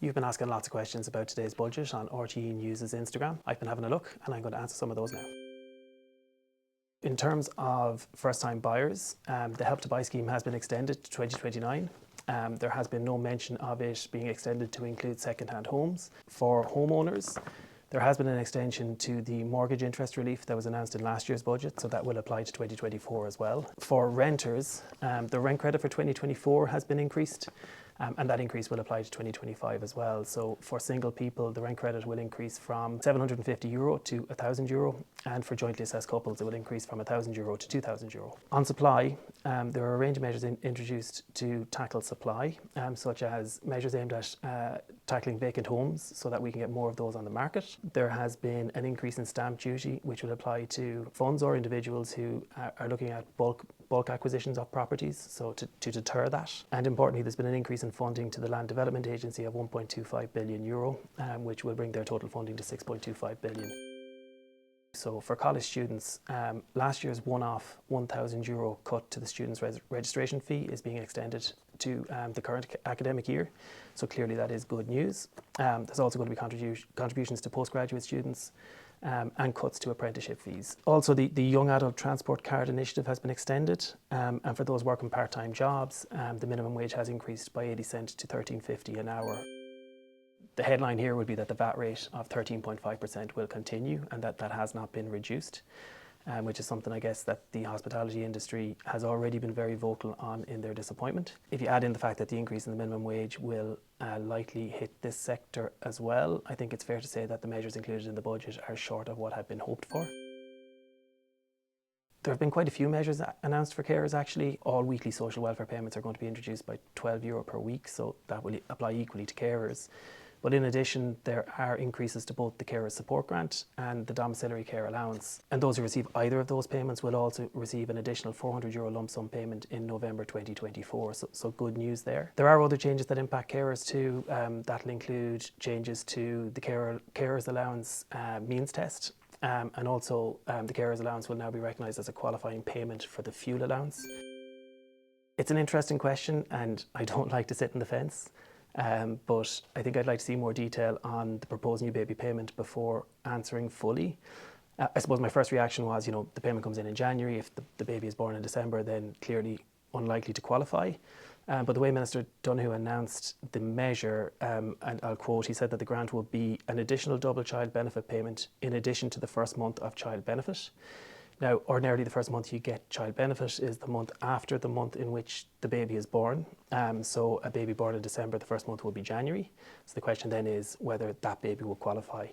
You've been asking lots of questions about today's budget on RTE News' Instagram. I've been having a look and I'm going to answer some of those now. In terms of first-time buyers, the Help to Buy scheme has been extended to 2029. There has been no mention of it being extended to include second-hand homes. For homeowners, there has been an extension to the mortgage interest relief that was announced in last year's budget, so that will apply to 2024 as well. For renters, the rent credit for 2024 has been increased, and that increase will apply to 2025 as well. So for single people, the rent credit will increase from €750 to €1,000, and for jointly assessed couples, it will increase from €1,000 to €2,000. On supply, there are a range of measures introduced to tackle supply, such as measures aimed at tackling vacant homes so that we can get more of those on the market. There has been an increase in stamp duty, which will apply to funds or individuals who are looking at bulk acquisitions of properties, so to deter that. And importantly, there's been an increase in funding to the Land Development Agency of €1.25 billion, which will bring their total funding to €6.25 billion. So for college students, last year's one-off €1,000 cut to the students' registration fee is being extended to the current academic year. So clearly that is good news. There's also going to be contributions to postgraduate students and cuts to apprenticeship fees. Also, the Young Adult Transport Card Initiative has been extended, and for those working part-time jobs, the minimum wage has increased by 80 cents to $13.50 an hour. The headline here would be that the VAT rate of 13.5% will continue and that has not been reduced, which is something I guess that the hospitality industry has already been very vocal on in their disappointment. If you add in the fact that the increase in the minimum wage will likely hit this sector as well, I think it's fair to say that the measures included in the budget are short of what had been hoped for. There have been quite a few measures announced for carers actually. All weekly social welfare payments are going to be introduced by €12 per week, so that will apply equally to carers. But in addition, there are increases to both the Carers Support Grant and the Domiciliary Care Allowance. And those who receive either of those payments will also receive an additional €400 lump sum payment in November 2024. So good news there. There are other changes that impact carers too. That'll include changes to the Carers Allowance means test. And also the Carers Allowance will now be recognised as a qualifying payment for the fuel allowance. It's an interesting question and I don't like to sit on the fence. But I think I'd like to see more detail on the proposed new baby payment before answering fully. I suppose my first reaction was, the payment comes in January. If the baby is born in December, then clearly unlikely to qualify. But the way Minister Donoghue announced the measure, and I'll quote, he said that the grant will be an additional double child benefit payment in addition to the first month of child benefit. Now, ordinarily the first month you get child benefit is the month after the month in which the baby is born. So a baby born in December, the first month will be January. So the question then is whether that baby will qualify.